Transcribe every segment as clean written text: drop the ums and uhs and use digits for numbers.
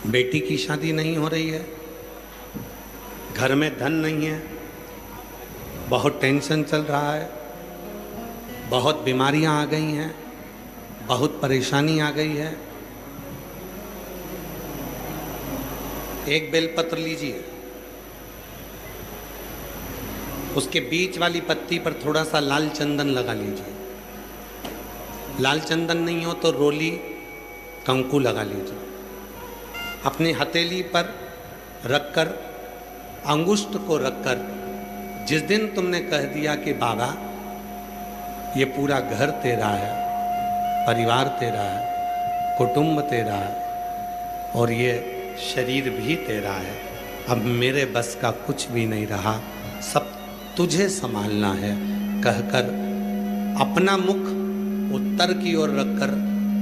बेटी की शादी नहीं हो रही है, घर में धन नहीं है, बहुत टेंशन चल रहा है, बहुत बीमारियां आ गई हैं, बहुत परेशानी आ गई है। एक बेलपत्र लीजिए, उसके बीच वाली पत्ती पर थोड़ा सा लाल चंदन लगा लीजिए। लाल चंदन नहीं हो तो रोली कंकु लगा लीजिए। अपनी हथेली पर रखकर, अंगुष्ठ को रखकर, जिस दिन तुमने कह दिया कि बाबा ये पूरा घर तेरा है, परिवार तेरा है, कुटुंब तेरा है और ये शरीर भी तेरा है, अब मेरे बस का कुछ भी नहीं रहा, सब तुझे संभालना है, कहकर अपना मुख उत्तर की ओर रखकर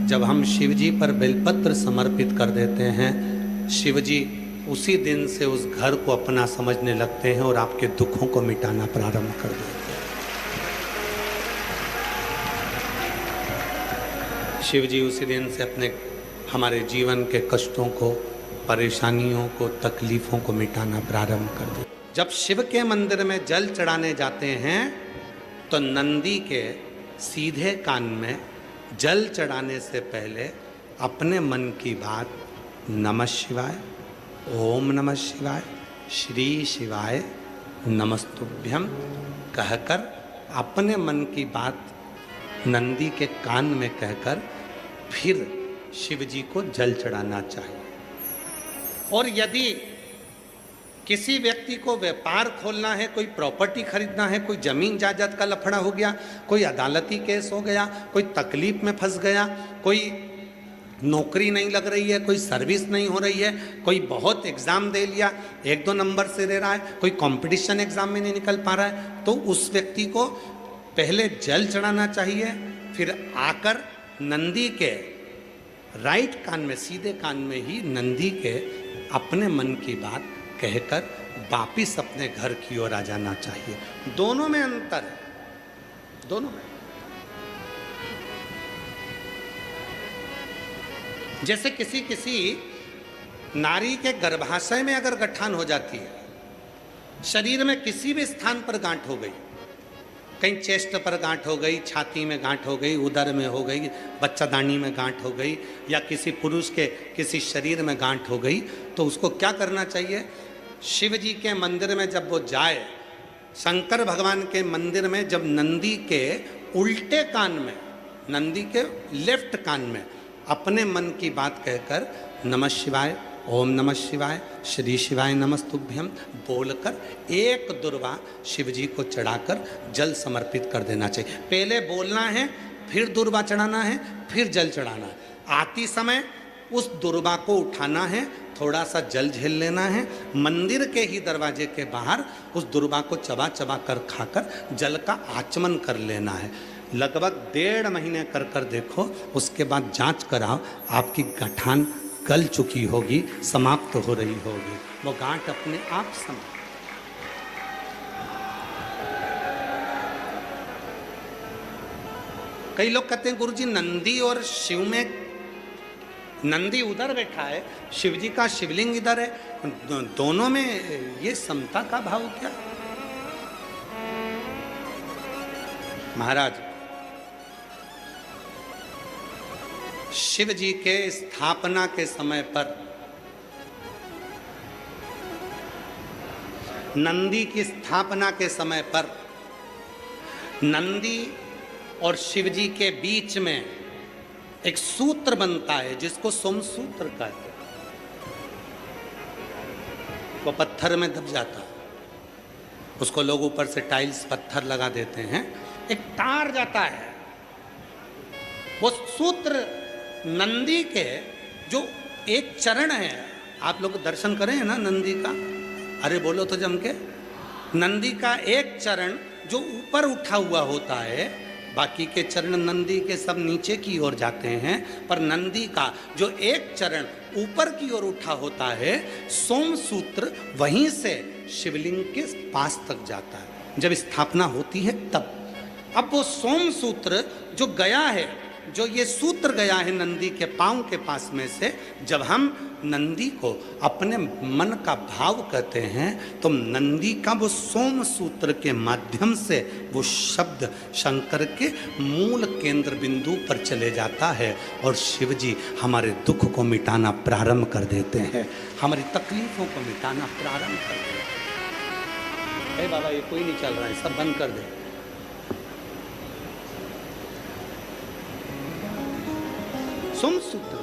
जब हम शिवजी पर बेलपत्र समर्पित कर देते हैं, शिवजी उसी दिन से उस घर को अपना समझने लगते हैं और आपके दुखों को मिटाना प्रारंभ कर देते हैं। शिवजी उसी दिन से अपने हमारे जीवन के कष्टों को, परेशानियों को, तकलीफों को मिटाना प्रारंभ कर देते। जब शिव के मंदिर में जल चढ़ाने जाते हैं तो नंदी के सीधे कान में जल चढ़ाने से पहले अपने मन की बात नमः शिवाय, ओम नमः शिवाय, श्री शिवाय नमस्तुभ्यम कहकर अपने मन की बात नंदी के कान में कहकर फिर शिव जी को जल चढ़ाना चाहिए। और यदि किसी व्यक्ति को व्यापार खोलना है, कोई प्रॉपर्टी खरीदना है, कोई जमीन जायदाद का लफड़ा हो गया, कोई अदालती केस हो गया, कोई तकलीफ में फंस गया, कोई नौकरी नहीं लग रही है, कोई सर्विस नहीं हो रही है, कोई बहुत एग्ज़ाम दे लिया, 1-2 नंबर से दे रहा है, कोई कंपटीशन एग्ज़ाम में नहीं निकल पा रहा है, तो उस व्यक्ति को पहले जल चढ़ाना चाहिए, फिर आकर नंदी के राइट कान में, सीधे कान में ही नंदी के अपने मन की बात कहकर वापिस अपने घर की ओर आ जाना चाहिए। दोनों में अंतर है, दोनों में। जैसे किसी नारी के गर्भाशय में अगर गठान हो जाती है, शरीर में किसी भी स्थान पर गांठ हो गई, कहीं चेस्ट पर गांठ हो गई, छाती में गांठ हो गई, उदर में हो गई, बच्चादानी में गांठ हो गई, या किसी पुरुष के किसी शरीर में गांठ हो गई, तो उसको क्या करना चाहिए? शिव जी के मंदिर में जब वो जाए, शंकर भगवान के मंदिर में जब नंदी के उल्टे कान में, नंदी के लेफ्ट कान में अपने मन की बात कहकर नमः शिवाय, ओम नमः शिवाय, श्री शिवाय नमस्तुभ्यम बोलकर एक दुर्वा शिव जी को चढ़ाकर जल समर्पित कर देना चाहिए। पहले बोलना है, फिर दुर्वा चढ़ाना है, फिर जल चढ़ाना है। आती समय उस दुर्वा को उठाना है, थोड़ा सा जल झेल लेना है, मंदिर के ही दरवाजे के बाहर उस दुर्वा को चबा चबा कर खाकर जल का आचमन कर लेना है। लगभग 1.5 महीने कर कर देखो, उसके बाद जांच कराओ, आपकी गठान गल चुकी होगी, समाप्त हो रही होगी, वो गांठ अपने आप समाप्त। कई लोग कहते हैं गुरुजी नंदी और शिव में, नंदी उधर बैठा है, शिव जी का शिवलिंग इधर है, दोनों में ये समता का भाव क्या? महाराज, शिव जी के स्थापना के समय पर नंदी की स्थापना के समय पर नंदी और शिव जी के बीच में एक सूत्र बनता है जिसको सोमसूत्र कहते हैं। वो पत्थर में दब जाता है, उसको लोग ऊपर से टाइल्स पत्थर लगा देते हैं, एक तार जाता है। वो सूत्र नंदी के जो एक चरण है, आप लोग दर्शन करें ना नंदी का, अरे बोलो तो जम के, नंदी का एक चरण जो ऊपर उठा हुआ होता है, बाकी के चरण नंदी के सब नीचे की ओर जाते हैं, पर नंदी का जो एक चरण ऊपर की ओर उठा होता है, सोमसूत्र वहीं से शिवलिंग के पास तक जाता है। जब स्थापना होती है तब, अब वो सोमसूत्र जो गया है जो ये सूत्र गया है नंदी के पांव के पास में से, जब हम नंदी को अपने मन का भाव कहते हैं तो नंदी का वो सोम सूत्र के माध्यम से वो शब्द शंकर के मूल केंद्र बिंदु पर चले जाता है और शिव जी हमारे दुख को मिटाना प्रारंभ कर देते हैं, हमारी तकलीफों को मिटाना प्रारंभ कर देते हैं। अरे बाबा ये कोई नहीं चल रहा है, सब बंद कर दे। सोम सूत्र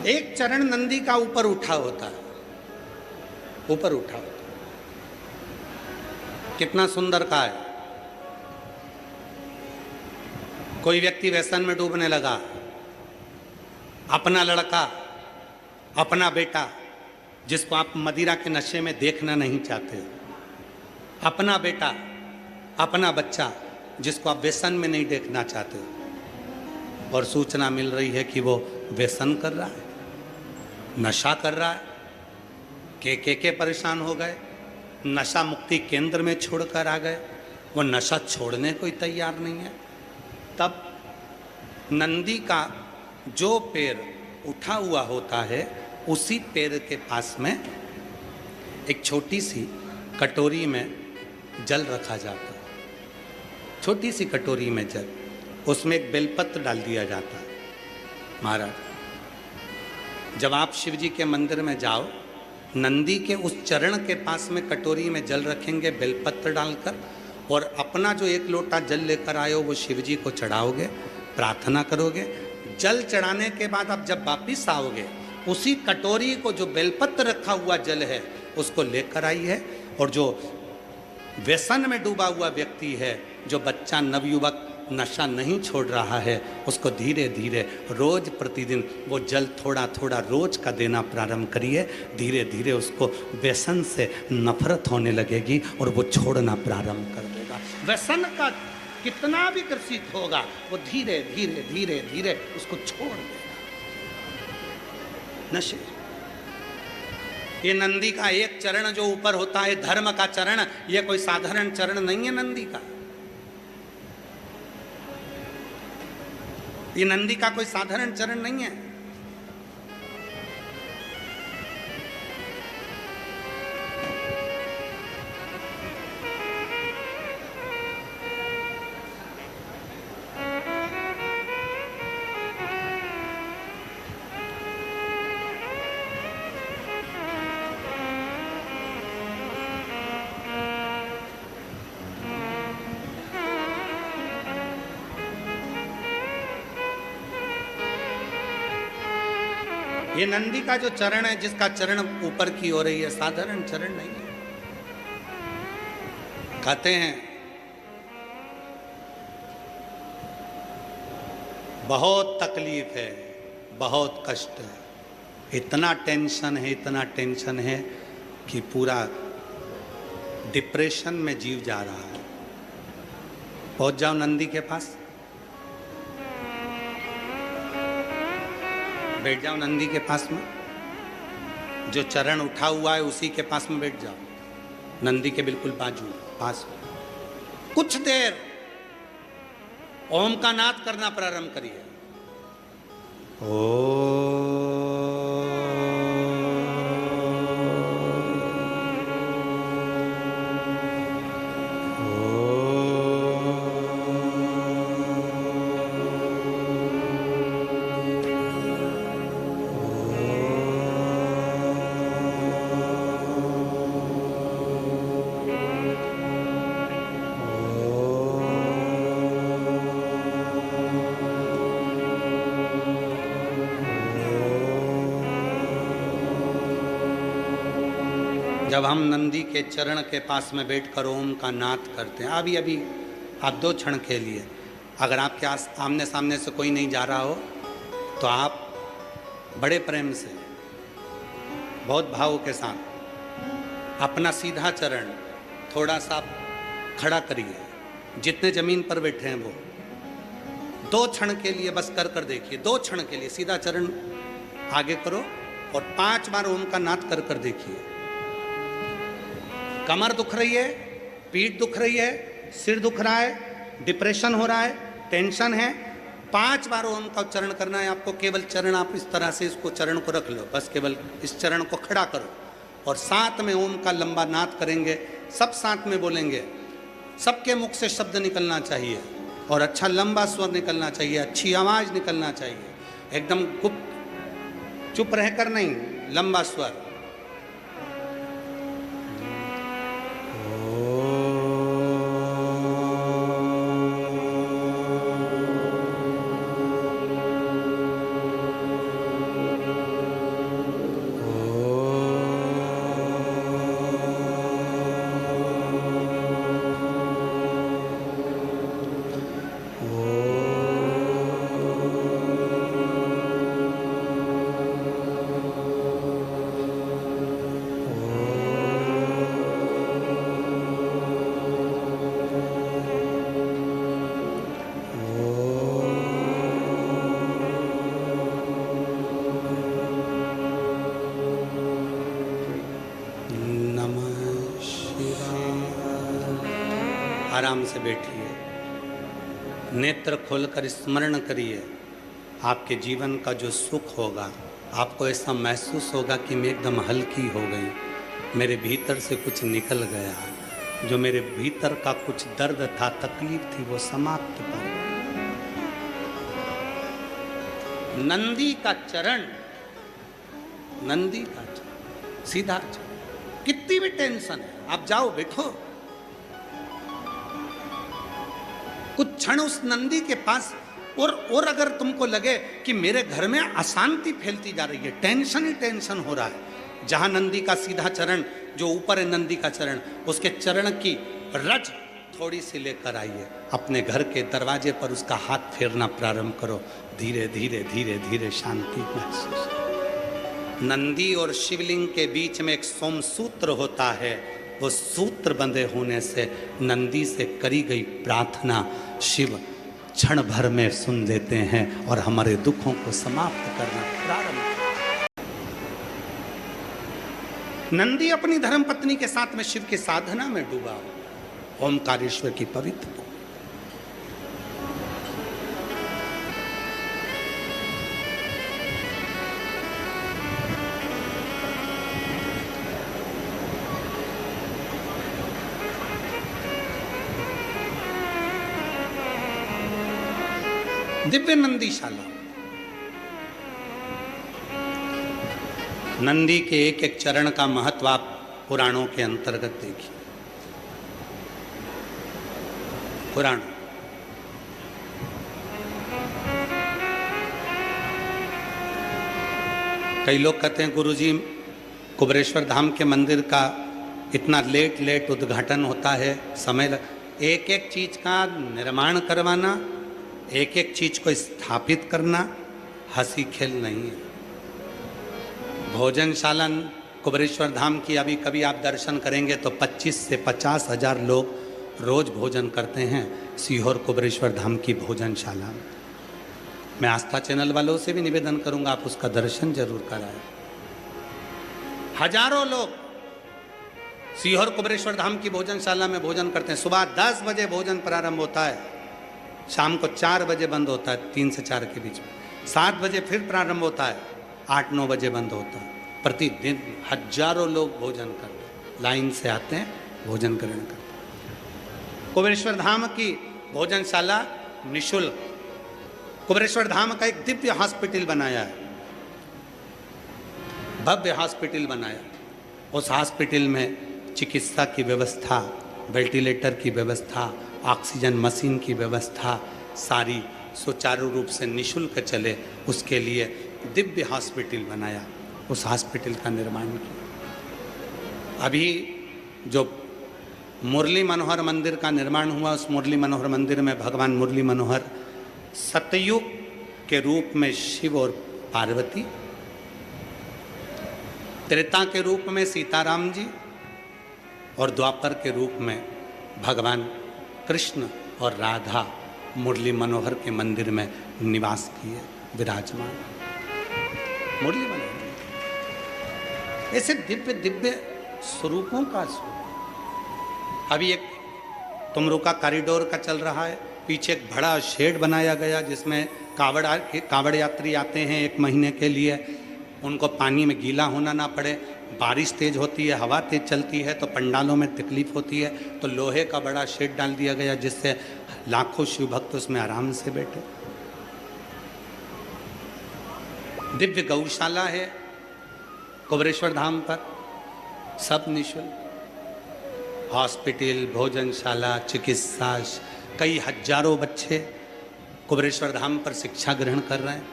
एक चरण नंदी का ऊपर उठा होता है, ऊपर उठा होता है। कितना सुंदर का है। कोई व्यक्ति व्यसन में डूबने लगा, अपना लड़का, अपना बेटा जिसको आप मदिरा के नशे में देखना नहीं चाहते, अपना बेटा, अपना बच्चा जिसको आप व्यसन में नहीं देखना चाहते, और सूचना मिल रही है कि वो व्यसन कर रहा है, नशा कर रहा है, के परेशान हो गए, नशा मुक्ति केंद्र में छोड़कर आ गए, वो नशा छोड़ने को ही तैयार नहीं है। तब नंदी का जो पैर उठा हुआ होता है उसी पैर के पास में एक छोटी सी कटोरी में जल रखा जाता है, छोटी सी कटोरी में जल, उसमें एक बेलपत्र डाल दिया जाता है। महाराज जब आप शिव जी के मंदिर में जाओ, नंदी के उस चरण के पास में कटोरी में जल रखेंगे बेलपत्र डालकर, और अपना जो एक लोटा जल लेकर आए हो वो शिव जी को चढ़ाओगे, प्रार्थना करोगे। जल चढ़ाने के बाद आप जब वापिस आओगे उसी कटोरी को, जो बेलपत्र रखा हुआ जल है, उसको लेकर आइए, और जो व्यसन में डूबा हुआ व्यक्ति है, जो बच्चा नवयुवक नशा नहीं छोड़ रहा है, उसको धीरे धीरे रोज प्रतिदिन वो जल थोड़ा थोड़ा रोज का देना प्रारंभ करिए। धीरे धीरे उसको व्यसन से नफरत होने लगेगी और वो छोड़ना प्रारंभ कर देगा। व्यसन का कितना भी ग्रसित होगा वो धीरे धीरे धीरे धीरे उसको छोड़ देगा। नशे, ये नंदी का एक चरण जो ऊपर होता है, धर्म का चरण, ये कोई साधारण चरण नहीं है नंदी का। ये नंदी का कोई साधारण चरण नहीं है। ये नंदी का जो चरण है, जिसका चरण ऊपर की हो रही है, साधारण चरण नहीं है। कहते हैं बहुत तकलीफ है, बहुत कष्ट है, इतना टेंशन है, इतना टेंशन है कि पूरा डिप्रेशन में जीव जा रहा है। पहुंच जाओ नंदी के पास, बैठ जाओ नंदी के पास में, जो चरण उठा हुआ है उसी के पास में बैठ जाओ, नंदी के बिल्कुल बाजू पास। कुछ देर ओम का नाद करना प्रारंभ करिए। जब हम नंदी के चरण के पास में बैठकर ओम का नाद करते हैं, अभी अभी आप 2 क्षण के लिए, अगर आपके आमने सामने से कोई नहीं जा रहा हो तो आप बड़े प्रेम से, बहुत भाव के साथ अपना सीधा चरण थोड़ा सा खड़ा करिए, जितने जमीन पर बैठे हैं वो 2 क्षण के लिए बस कर देखिए। 2 क्षण के लिए सीधा चरण आगे करो और 5 बार ओम का नाद कर देखिए। कमर दुख रही है, पीठ दुख रही है, सिर दुख रहा है, डिप्रेशन हो रहा है, टेंशन है, 5 बार ओम का उच्चारण करना है आपको। केवल चरण आप इस तरह से इसको चरण को रख लो, बस केवल इस चरण को खड़ा करो और साथ में ओम का लंबा नाद करेंगे, सब साथ में बोलेंगे। सबके मुख से शब्द निकलना चाहिए और अच्छा लंबा स्वर निकलना चाहिए, अच्छी आवाज निकलना चाहिए, एकदम गुप्त चुप रहकर नहीं, लंबा स्वर। आराम से बैठिए, नेत्र खोलकर स्मरण करिए। आपके जीवन का जो सुख होगा, आपको ऐसा महसूस होगा कि मैं एकदम हल्की हो गई, मेरे भीतर से कुछ निकल गया, जो मेरे भीतर का कुछ दर्द था, तकलीफ थी, वो समाप्त हो गई। नंदी का चरण, नंदी का चरण, सीधा चरण। कितनी भी टेंशन है, आप जाओ बैठो, कुछ क्षण उस नंदी के पास। और अगर तुमको लगे कि मेरे घर में अशांति फैलती जा रही है, टेंशन ही टेंशन हो रहा है, जहां नंदी का सीधा चरण, जो ऊपर है नंदी का चरण, उसके चरण की रज थोड़ी सी लेकर आइए, अपने घर के दरवाजे पर उसका हाथ फेरना प्रारंभ करो। धीरे धीरे धीरे धीरे शांति महसूस। नंदी और शिवलिंग के बीच में एक सोमसूत्र होता है, वो सूत्र बंधे होने से नंदी से करी गई प्रार्थना शिव क्षण भर में सुन लेते हैं और हमारे दुखों को समाप्त करना प्रारंभ। नंदी अपनी धर्मपत्नी के साथ में शिव की साधना में डूबा, ओमकारेश्वर की पवित्र। दिव्य नंदीशाला, नंदी के एक एक चरण का महत्व आप पुराणों के अंतर्गत देखिए। पुराण कई लोग कहते हैं गुरुजी कुबेरेश्वर धाम के मंदिर का इतना लेट उद्घाटन होता है, समय एक एक चीज का निर्माण करवाना, एक एक चीज को स्थापित करना हंसी खेल नहीं है। भोजनशाला कुबेरेश्वर धाम की अभी कभी आप दर्शन करेंगे तो 25 से 50 हजार लोग रोज भोजन करते हैं सीहोर कुबेरेश्वर धाम की भोजनशाला में। मैं आस्था चैनल वालों से भी निवेदन करूंगा, आप उसका दर्शन जरूर कराएं। हजारों लोग सीहोर कुबेरेश्वर धाम की भोजनशाला में भोजन करते हैं। सुबह 10 बजे भोजन प्रारंभ होता है, शाम को 4 बजे बंद होता है, 3 से 4 के बीच में। 7 बजे फिर प्रारंभ होता है, 8-9 बजे बंद होता है। प्रतिदिन हजारों लोग भोजन करते हैं, लाइन से आते हैं, भोजन ग्रहण करते हैं। कुबेरेश्वर धाम की भोजनशाला निःशुल्क। कुबेरेश्वर धाम का एक दिव्य हॉस्पिटल बनाया है, भव्य हॉस्पिटल बनाया। उस हॉस्पिटल में चिकित्सा की व्यवस्था, वेंटिलेटर की व्यवस्था, ऑक्सीजन मशीन की व्यवस्था सारी सुचारू रूप से निःशुल्क चले, उसके लिए दिव्य हॉस्पिटल बनाया, उस हॉस्पिटल का निर्माण किया। अभी जो मुरली मनोहर मंदिर का निर्माण हुआ, उस मुरली मनोहर मंदिर में भगवान मुरली मनोहर सतयुग के रूप में शिव और पार्वती, त्रेता के रूप में सीताराम जी और द्वापर के रूप में भगवान कृष्ण और राधा मुरली मनोहर के मंदिर में निवास किए, विराजमान मुरली मनोहर। ऐसे दिव्य दिव्य स्वरूपों का स्वरूप अभी एक तुमरू का कॉरिडोर का चल रहा है, पीछे एक बड़ा शेड बनाया गया जिसमें कावड़ यात्री आते हैं 1 महीने के लिए, उनको पानी में गीला होना ना पड़े। बारिश तेज होती है, हवा तेज चलती है तो पंडालों में तकलीफ होती है, तो लोहे का बड़ा शेड डाल दिया गया जिससे लाखों शिव भक्त उसमें आराम से बैठे। दिव्य गौशाला है कुबरेश्वर धाम पर, सब निःशुल्क। हॉस्पिटल, भोजनशाला, चिकित्सा, कई हजारों बच्चे कुबरेश्वर धाम पर शिक्षा ग्रहण कर रहे हैं,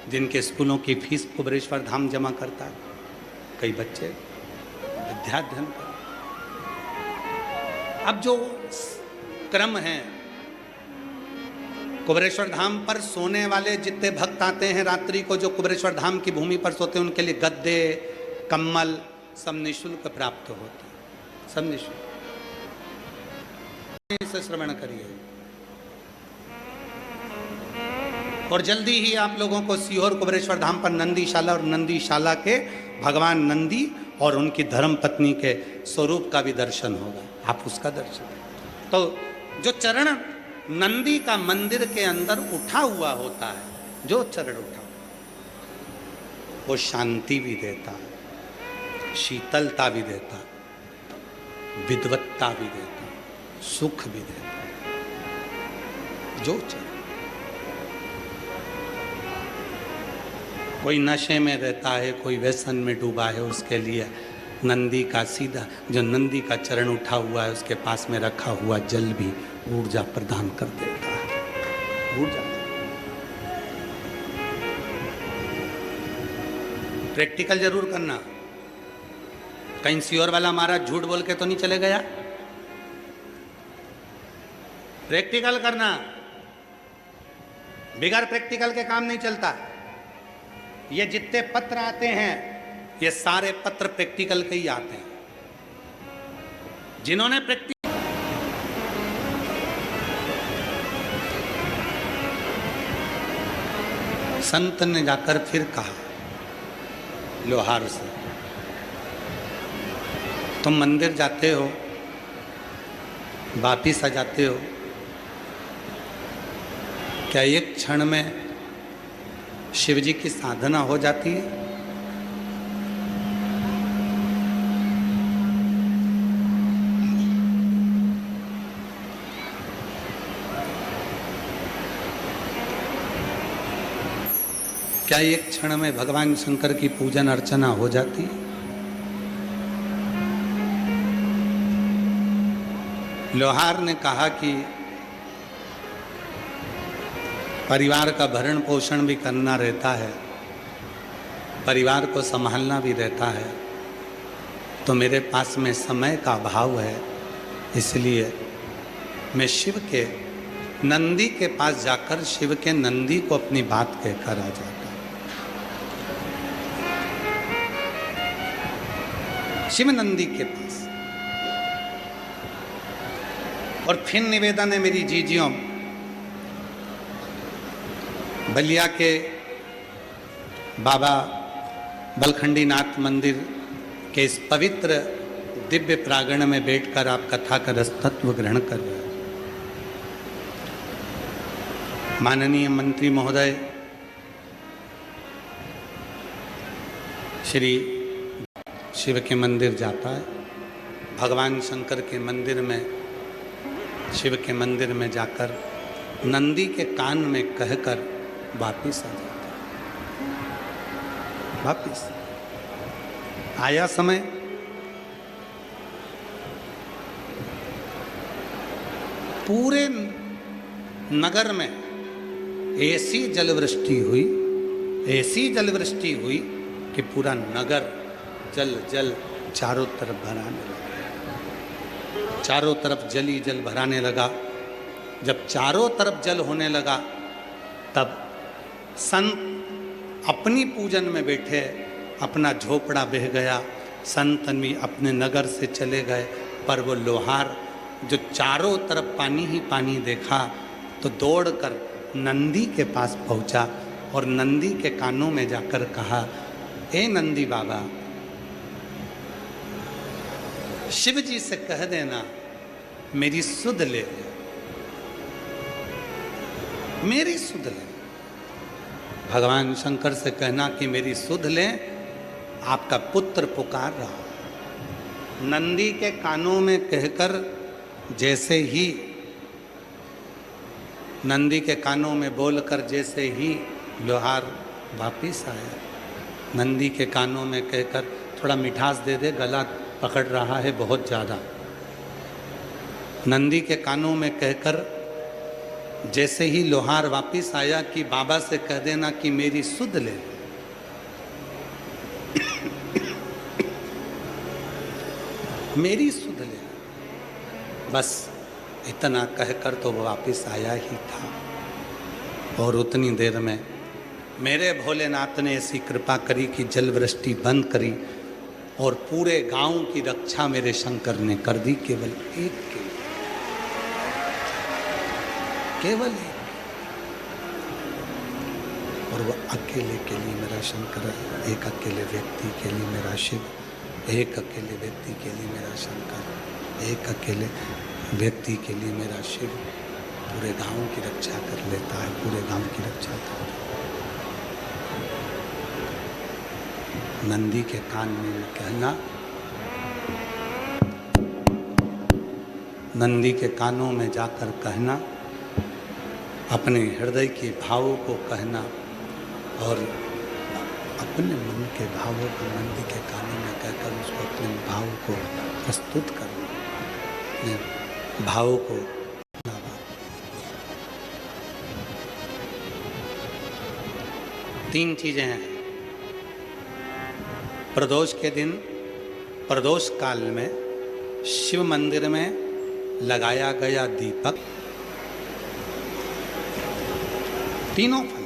जिनके स्कूलों की फीस कुबरेश्वर धाम जमा करता है। कई बच्चे विद्याध्ययन कर। अब जो क्रम है, कुबरेश्वर धाम पर सोने वाले जितने भक्त आते हैं रात्रि को, जो कुबरेश्वर धाम की भूमि पर सोते हैं, उनके लिए गद्दे, कम्बल सब निःशुल्क प्राप्त होते हैं, सब निःशुल्क। इसे श्रवण करिए। और जल्दी ही आप लोगों को सीहोर कुबरेश्वर धाम पर नंदीशाला और नंदीशाला के भगवान नंदी और उनकी धर्म पत्नी के स्वरूप का भी दर्शन होगा, आप उसका दर्शन। तो जो चरण नंदी का मंदिर के अंदर उठा हुआ होता है, जो चरण उठा वो शांति भी देता है, शीतलता भी देता, विद्वत्ता भी देता, सुख भी देता। जो चरण, कोई नशे में रहता है, कोई व्यसन में डूबा है, उसके लिए नंदी का सीधा जो नंदी का चरण उठा हुआ है उसके पास में रखा हुआ जल भी ऊर्जा प्रदान कर देता है। ऊर्जा प्रैक्टिकल जरूर करना। कहीं सीहोर वाला महाराज झूठ बोल के तो नहीं चले गया, प्रैक्टिकल करना। बिगैर प्रैक्टिकल के काम नहीं चलता। ये जितने पत्र आते हैं ये सारे पत्र प्रैक्टिकल के ही आते हैं। जिन्होंने संत ने जाकर फिर कहा लोहार से, तुम मंदिर जाते हो, वापिस आ जाते हो, क्या एक क्षण में शिव जी की साधना हो जाती है? क्या एक क्षण में भगवान शंकर की पूजन अर्चना हो जाती है? लोहार ने कहा कि परिवार का भरण पोषण भी करना रहता है, परिवार को संभालना भी रहता है, तो मेरे पास में समय का अभाव है, इसलिए मैं शिव के नंदी के पास जाकर शिव के नंदी को अपनी बात कहकर आ जाता। शिव नंदी के पास। और फिर निवेदन है मेरी जीजियों, बलिया के बाबा बलखंडी नाथ मंदिर के इस पवित्र दिव्य प्रांगण में बैठकर आप कथा का रसतत्व ग्रहण कर रहे हैं। माननीय मंत्री महोदय श्री शिव के मंदिर जाता है, भगवान शंकर के मंदिर में, शिव के मंदिर में जाकर नंदी के कान में कहकर वापिस आ जाता है। वापिस आया समय, पूरे नगर में ऐसी जलवृष्टि हुई, ऐसी जलवृष्टि हुई कि पूरा नगर जल जल चारों तरफ भराने लगा। चारों तरफ जल ही जल भराने लगा। जब चारों तरफ जल होने लगा तब संत अपनी पूजन में बैठे, अपना झोपड़ा बह गया, संत भी अपने नगर से चले गए। पर वो लोहार जो चारों तरफ पानी ही पानी देखा तो दौड़कर नंदी के पास पहुंचा और नंदी के कानों में जाकर कहा, ए नंदी बाबा, शिव जी से कह देना मेरी सुध ले, मेरी सुध ले। भगवान शंकर से कहना कि मेरी सुध ले, आपका पुत्र पुकार रहा। नंदी के कानों में कहकर जैसे ही, नंदी के कानों में बोलकर जैसे ही लोहार वापिस आया, नंदी के कानों में कहकर थोड़ा मिठास दे दे, गला पकड़ रहा है बहुत ज़्यादा। नंदी के कानों में कहकर जैसे ही लोहार वापिस आया कि बाबा से कह देना कि मेरी सुध ले, मेरी सुध ले। बस इतना कहकर तो वो वापिस आया ही था। और उतनी देर में मेरे भोलेनाथ ने ऐसी कृपा करी कि जल वृष्टि बंद करी और पूरे गांव की रक्षा मेरे शंकर ने कर दी। केवल एक के, केवल एक। और वो अकेले के लिए मेरा शंकर, एक अकेले व्यक्ति के लिए मेरा शिव, एक अकेले व्यक्ति के लिए मेरा शंकर, एक अकेले व्यक्ति के लिए मेरा शिव पूरे गांव की रक्षा कर लेता है, पूरे गांव की रक्षा कर। नंदी के कान में कहना, नंदी के कानों में जाकर कहना, अपने हृदय के भावों को कहना और अपने मन के भावों को नंदी के कानों में कहकर उसको अपने भाव को प्रस्तुत करना, अपने भावों को। तीन चीजें हैं। प्रदोष के दिन, प्रदोष काल में शिव मंदिर में लगाया गया दीपक, तीनों फल,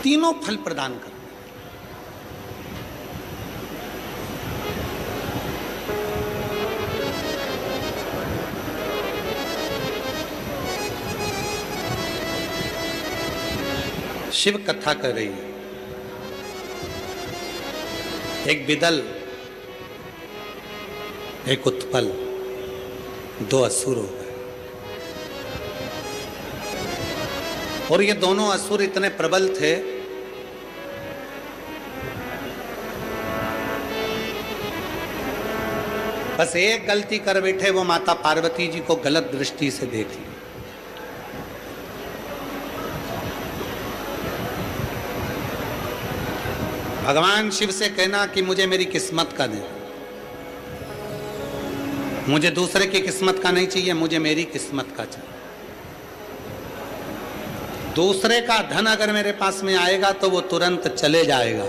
तीनों फल प्रदान कर। शिव कथा कर रही है। एक बिदल, एक उत्पल, दो असुर हो गए। और ये दोनों असुर इतने प्रबल थे बस एक गलती कर बैठे, वो माता पार्वती जी को गलत दृष्टि से देख ली। भगवान शिव से कहना कि मुझे मेरी किस्मत का दे, मुझे दूसरे की किस्मत का नहीं चाहिए, मुझे मेरी किस्मत का चाहिए। दूसरे का धन अगर मेरे पास में आएगा तो वो तुरंत चले जाएगा,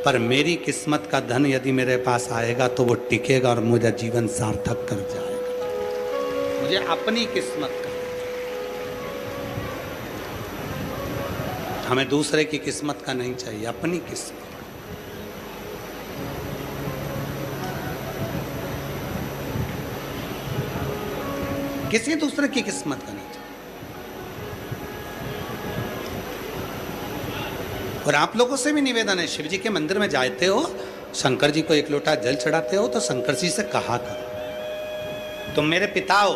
पर मेरी किस्मत का धन यदि मेरे पास आएगा तो वो टिकेगा और मुझे जीवन सार्थक कर जाएगा। मुझे अपनी किस्मत का, हमें दूसरे की किस्मत का नहीं चाहिए, अपनी किस्मत का। किसी दूसरे की किस्मत का नहीं चाहिए। और आप लोगों से भी निवेदन है, शिव जी के मंदिर में जाते हो, शंकर जी को एक लोटा जल चढ़ाते हो तो शंकर जी से कहा करो, तुम मेरे पिता हो,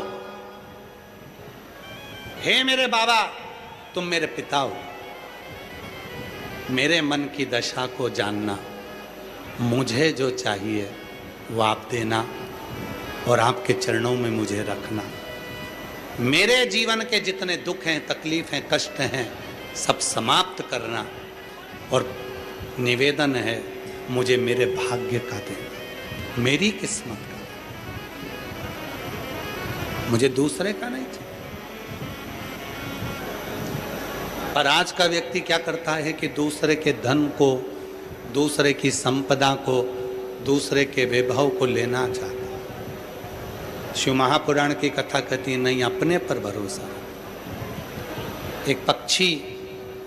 हे मेरे बाबा तुम मेरे पिता हो, मेरे मन की दशा को जानना, मुझे जो चाहिए वो आप देना और आपके चरणों में मुझे रखना। मेरे जीवन के जितने दुख हैं, तकलीफ हैं, कष्ट हैं, सब समाप्त करना। और निवेदन है, मुझे मेरे भाग्य का देना, मेरी किस्मत का, मुझे दूसरे का नहीं चाहिए। पर आज का व्यक्ति क्या करता है कि दूसरे के धन को, दूसरे की संपदा को, दूसरे के वैभव को लेना चाहता है। शिव महापुराण की कथा कहती है, नहीं, अपने पर भरोसा। एक पक्षी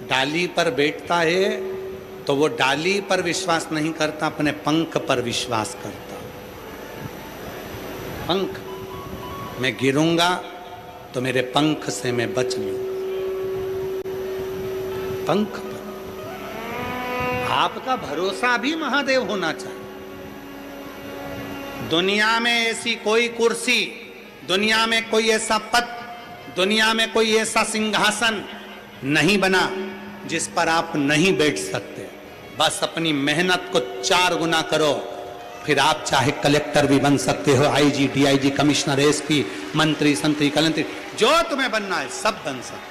डाली पर बैठता है तो वो डाली पर विश्वास नहीं करता, अपने पंख पर विश्वास करता। पंख, मैं गिरूंगा तो मेरे पंख से मैं बच लूंगा, पंख पर। आपका भरोसा भी महादेव होना चाहिए। दुनिया में ऐसी कोई कुर्सी, दुनिया में कोई ऐसा पद, दुनिया में कोई ऐसा सिंहासन नहीं बना जिस पर आप नहीं बैठ सकते। बस अपनी मेहनत को 4 गुना करो, फिर आप चाहे कलेक्टर भी बन सकते हो, आईजी, डीआईजी, कमिश्नर, एसपी, मंत्री, संतरी, कलंत्री, जो तुम्हें बनना है सब बन सकते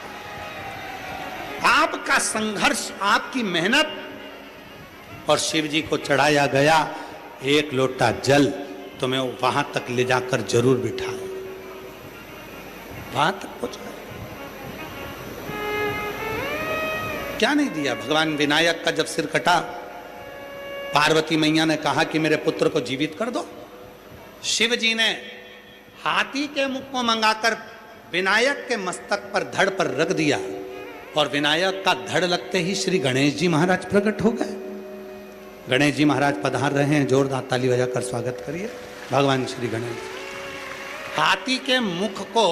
हो। आपका संघर्ष, आपकी मेहनत, और शिव जी को चढ़ाया गया 1 लोटा जल तुम्हें वहां तक ले जाकर जरूर बिठाए, वहां तक पहुंचाए। क्या नहीं दिया? भगवान विनायक का जब सिर कटा, पार्वती मैया ने कहा कि मेरे पुत्र को जीवित कर दो। शिव जी ने हाथी के मुख को मंगाकर विनायक के मस्तक पर, धड़ पर रख दिया, और विनायक का धड़ लगते ही श्री गणेश जी महाराज प्रकट हो गए। गणेश जी महाराज पधार रहे हैं, जोरदार ताली बजाकर स्वागत करिए भगवान श्री गणेश। हाथी के मुख को